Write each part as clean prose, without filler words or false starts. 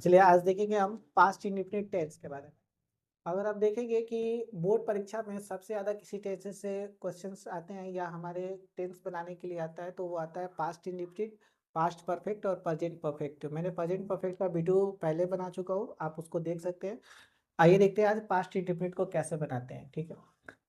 चलिए आज देखेंगे हम पास्ट इंडेफिनिट टेंस के बारे में। अगर आप देखेंगे कि बोर्ड परीक्षा में सबसे ज़्यादा किसी टेंस से क्वेश्चंस आते हैं या हमारे टेंस बनाने के लिए आता है तो वो आता है पास्ट इंडेफिनिट, पास्ट परफेक्ट और प्रेजेंट परफेक्ट। मैंने प्रेजेंट परफेक्ट का वीडियो पहले बना चुका हूँ, आप उसको देख सकते हैं। आइए देखते हैं आज पास्ट इंडेफिनिट को कैसे बनाते हैं। ठीक है,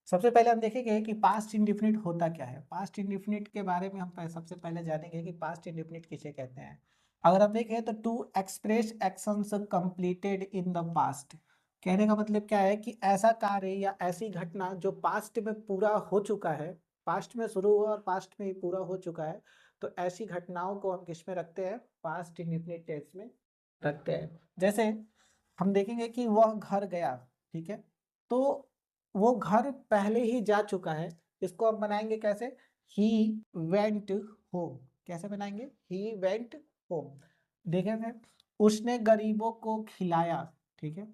सबसे पहले हम देखेंगे कि पास्ट इंडेफिनिट होता क्या है। पास्ट इंडेफिनिट के बारे में हम सबसे पहले जानेंगे कि पास्ट इंडेफिनिट किसे कहते हैं। अगर आप देखें तो to express actions completed in the past, कहने का मतलब क्या है कि ऐसा कार्य या ऐसी घटना जो पास्ट में पूरा हो चुका है, पास्ट में शुरू हुआ और पास्ट में ही पूरा हो चुका है, तो ऐसी घटनाओं को हम किस में रखते हैं, पास्ट इंडेफिनिट टेंस में रखते हैं। जैसे हम देखेंगे कि वह घर गया, ठीक है, तो वो घर पहले ही जा चुका है, इसको हम बनाएंगे कैसे, ही वेंट होम। कैसे बनाएंगे, ही वेंट होम। देखेंगे उसने गरीबों को खिलाया, ठीक है,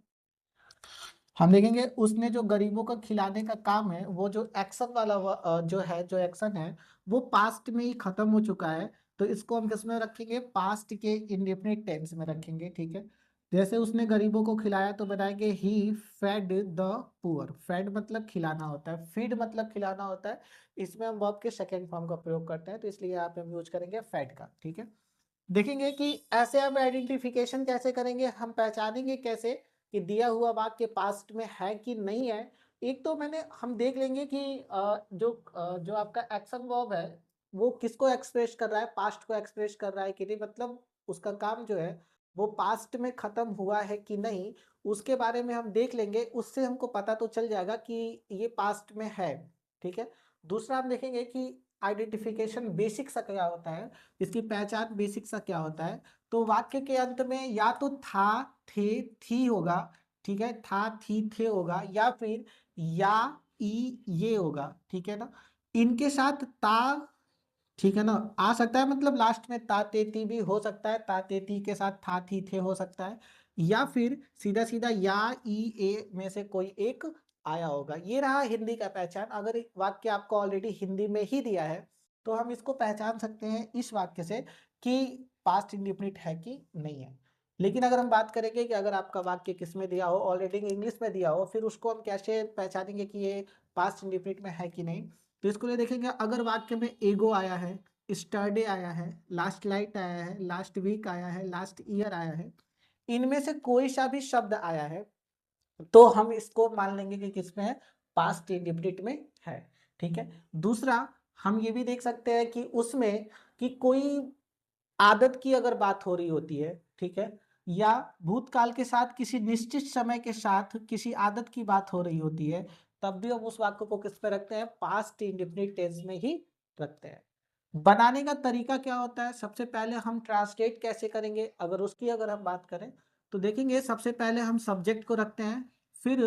हम देखेंगे उसने जो गरीबों को खिलाने का काम है, वो जो एक्शन वाला जो है, जो एक्शन है वो पास्ट में ही खत्म हो चुका है, तो इसको हम किस में रखेंगे, पास्ट के इंडेफिनिट टेंस में रखेंगे। ठीक है, जैसे उसने गरीबों को खिलाया तो बनाएंगे ही फेड द पुअर। फेड मतलब खिलाना होता है, फीड मतलब खिलाना होता है, इसमें हम वर्ब के सेकेंड फॉर्म का प्रयोग करते हैं, तो इसलिए यहाँ पे हम यूज करेंगे फेड का। ठीक है, देखेंगे कि ऐसे हम आइडेंटिफिकेशन कैसे करेंगे, हम पहचानेंगे कैसे कि दिया हुआ वाक्य पास्ट में है कि नहीं है। एक तो हम देख लेंगे कि जो आपका एक्शन वर्ब है वो किसको एक्सप्रेस कर रहा है, पास्ट को एक्सप्रेस कर रहा है कि नहीं, मतलब उसका काम जो है वो पास्ट में खत्म हुआ है कि नहीं, उसके बारे में हम देख लेंगे। उससे हमको पता तो चल जाएगा कि ये पास्ट में है। ठीक है, दूसरा हम देखेंगे कि आइडेंटिफिकेशन बेसिक सा क्या होता है, इसकी पहचान बेसिक सा क्या होता है। तो वाक्य के अंत में या तो था, थे, थी होगा, ठीक है, था, थी, थे होगा, या फिर या, ई, ये होगा। ठीक है ना, इनके साथ ता, ठीक है ना, आ सकता है, मतलब लास्ट में ता, ते, ती भी हो सकता है, ता, ते, ती के साथ था, थी, थे हो सकता है, या फिर सीधा सीधा या, ई, ए में से कोई एक आया होगा। ये रहा हिंदी का पहचान। अगर एक वाक्य आपको ऑलरेडी हिंदी में ही दिया है तो हम इसको पहचान सकते हैं इस वाक्य से कि पास्ट इंडेफिनिट है कि नहीं है। लेकिन अगर हम बात करेंगे कि अगर आपका वाक्य किस में दिया हो, ऑलरेडी इंग्लिश में दिया हो, फिर उसको हम कैसे पहचानेंगे कि ये पास्ट इंडेफिनिट में है कि नहीं। तो इसको लिए देखेंगे, अगर वाक्य में एगो आया है, स्टरडे आया है, लास्ट नाइट आया है, लास्ट वीक आया है, लास्ट ईयर आया है, इनमें से कोई सा भी शब्द आया है तो हम इसको मान लेंगे कि किसमें है, पास्ट इंडेफिनिट में है। ठीक है, दूसरा हम ये भी देख सकते हैं कि उसमें कि कोई आदत की अगर बात हो रही होती है, ठीक है, या भूतकाल के साथ किसी निश्चित समय के साथ किसी आदत की बात हो रही होती है, तब भी हम उस वाक्य को किस पे रखते हैं, पास्ट इंडेफिनिट टेंस में ही रखते हैं। बनाने का तरीका क्या होता है, सबसे पहले हम ट्रांसलेट कैसे करेंगे, अगर हम बात करें तो देखेंगे सबसे पहले हम सब्जेक्ट को रखते हैं, फिर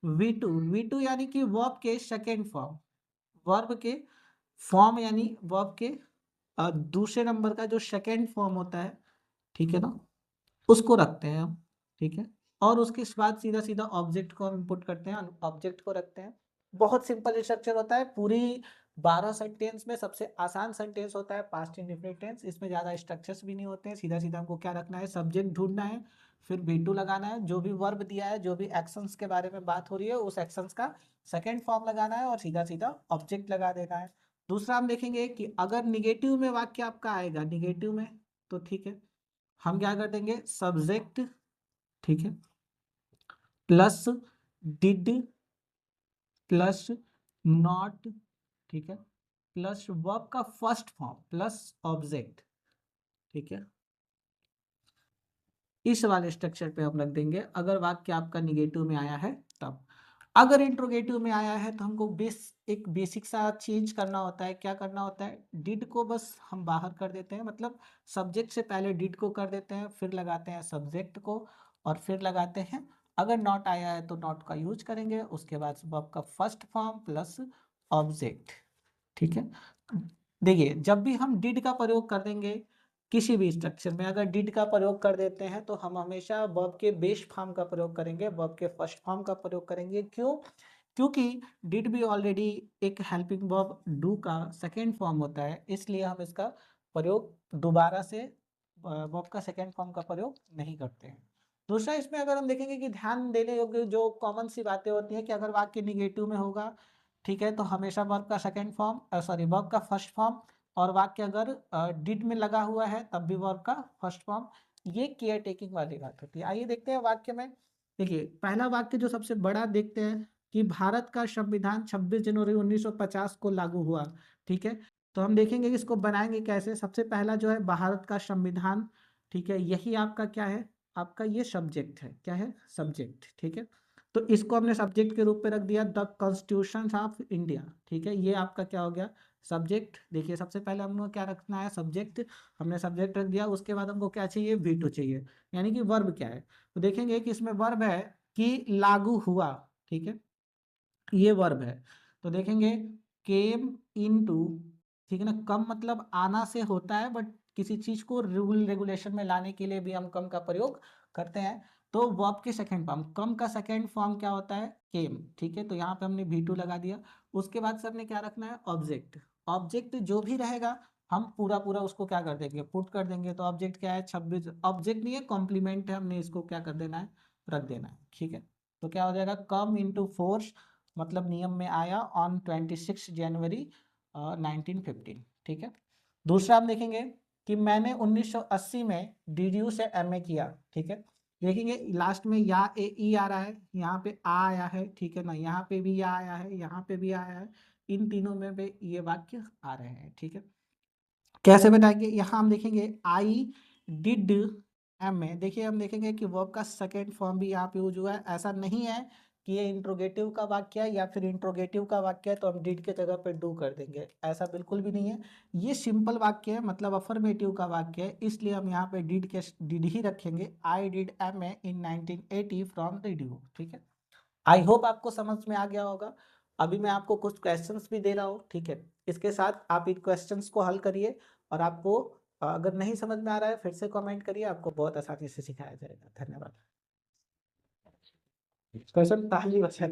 वी टू यानी कि वर्ब के सेकेंड फॉर्म, वर्ब के फॉर्म यानी वर्ब के दूसरे नंबर का जो सेकेंड फॉर्म होता है, ठीक है ना, उसको रखते हैं हम। ठीक है, और उसके बाद सीधा सीधा ऑब्जेक्ट को हम इनपुट करते हैं, ऑब्जेक्ट को रखते हैं। बहुत सिंपल स्ट्रक्चर होता है, पूरी 12 सेंटेंस में सबसे आसान सेंटेंस होता है पास्ट इंडेफिनिट टेंस। इसमें ज़्यादा स्ट्रक्चर्स भी नहीं होते हैं, सीधा सीधा हमको क्या रखना है, सब्जेक्ट ढूंढना है, फिर बी टू लगाना है, जो भी वर्ब दिया है, जो भी एक्शंस के बारे में बात हो रही है उस एक्शंस का सेकेंड फॉर्म लगाना है और सीधा सीधा ऑब्जेक्ट लगा देना है। दूसरा हम देखेंगे कि अगर निगेटिव में वाक्य आपका आएगा, निगेटिव में, तो ठीक है, हम क्या कर देंगे, सब्जेक्ट, ठीक है, प्लस डिड प्लस नॉट, ठीक है, प्लस वर्ब का फर्स्ट फॉर्म प्लस ऑब्जेक्ट। ठीक है, इस वाले स्ट्रक्चर पे हम रख देंगे अगर वाक्य आपका निगेटिव में आया है तब। अगर इंट्रोगेटिव में आया है तो हमको एक बेसिक सा चेंज करना होता है। क्या करना होता है, डिड को बस हम बाहर कर देते हैं, मतलब सब्जेक्ट से पहले डिड को कर देते हैं, फिर लगाते हैं सब्जेक्ट को और फिर लगाते हैं, अगर नॉट आया है तो नॉट का यूज करेंगे, उसके बाद वर्ब का फर्स्ट फॉर्म प्लस ऑब्जेक्ट। ठीक है, देखिए जब भी हम डिड का प्रयोग कर देंगे किसी भी स्ट्रक्चर में, अगर डिड का प्रयोग कर देते हैं तो हम हमेशा वर्ब के बेस फॉर्म का प्रयोग करेंगे, वर्ब के फर्स्ट फॉर्म का प्रयोग करेंगे। क्यों, क्योंकि डिड भी ऑलरेडी एक हेल्पिंग वर्ब डू का सेकेंड फॉर्म होता है, इसलिए हम इसका प्रयोग दोबारा से वर्ब का सेकेंड फॉर्म का प्रयोग नहीं करते हैं। दूसरा इसमें अगर हम देखेंगे कि ध्यान देने योग्य जो कॉमन सी बातें होती हैं कि अगर वाक्य निगेटिव में होगा, ठीक है, तो हमेशा वर्ब का सेकंड फॉर्म, सॉरी वर्ब का फर्स्ट फॉर्म, और वाक्य अगर डिड में लगा हुआ है तब भी वर्ब का फर्स्ट फॉर्म। ये केयर टेकिंग वाली बात होती है। आइए देखते हैं वाक्य में। देखिए पहला वाक्य जो सबसे बड़ा देखते हैं कि भारत का संविधान 26 जनवरी 1950 को लागू हुआ, ठीक है। तो हम देखेंगे कि इसको बनाएंगे कैसे। सबसे पहला जो है भारत का संविधान, ठीक है, यही आपका क्या है, आपका ये सब्जेक्ट है, क्या है, सब्जेक्ट, ठीक है। तो इसको हमने सब्जेक्ट के रूप में रख दिया द कॉन्स्टिट्यूशन ऑफ इंडिया, ठीक है, ये आपका क्या हो गया, सब्जेक्ट। देखिए सबसे पहले हमको क्या रखना है, सब्जेक्ट, हमने सब्जेक्ट रख दिया। उसके बाद हमको क्या चाहिए, V2 चाहिए, यानी कि वर्ब क्या है। तो देखेंगे कि इसमें वर्ब है कि लागू हुआ, ठीक है, ये वर्ब है। तो देखेंगे केम इनटू, ठीक है ना, कम मतलब आना से होता है, बट किसी चीज को रूल रेगुलेशन में लाने के लिए भी हम कम का प्रयोग करते हैं। तो वर्ब के सेकंड फॉर्म, कम का सेकंड फॉर्म क्या होता है, केम, ठीक है। तो यहाँ पे हमने V2 लगा दिया। उसके बाद सर ने क्या रखना है, ऑब्जेक्ट। ऑब्जेक्ट जो भी रहेगा हम पूरा पूरा उसको क्या कर देंगे, पुट कर देंगे। तो ऑब्जेक्ट क्या है, 26, ऑब्जेक्ट नहीं है, कॉम्प्लीमेंट है, हमने इसको क्या कर देना है, रख देना है, ठीक है। तो क्या हो जाएगा, कम इंटू फोर्स, मतलब नियम में आया ऑन 26 जनवरी 1915, ठीक है। दूसरा हम देखेंगे कि मैंने 1980 में DDU से MA किया, ठीक है। देखेंगे लास्ट में या ई आ रहा है, यहाँ पे आ आया है, ठीक है ना, यहाँ पे भी या आया है, यहाँ पे भी आया है, इन तीनों में भी ये वाक्य आ रहे हैं, ठीक है। कैसे बताएंगे, यहाँ हम देखेंगे आई डिड MA। देखिए हम देखेंगे कि वर्ब का सेकेंड फॉर्म भी यहाँ पे यूज हुआ है। ऐसा नहीं है कि ये इंट्रोगेटिव का वाक्य है या फिर इंट्रोगेटिव का वाक्य है तो हम डिड के जगह पे डू कर देंगे, ऐसा बिल्कुल भी नहीं है। ये सिंपल वाक्य है, मतलब अफर्मेटिव का वाक्य है, इसलिए हम यहाँ पे डिड ही रखेंगे। I did MA in 1980 from DDU, ठीक है। आई होप आपको समझ में आ गया होगा। अभी मैं आपको कुछ क्वेश्चंस भी दे रहा हूँ, ठीक है। इसके साथ आप इन क्वेश्चंस को हल करिए, और आपको अगर नहीं समझ में आ रहा है फिर से कमेंट करिए, आपको बहुत आसानी से सिखाया जाएगा। धन्यवाद। क्वेश्चन ताली बचा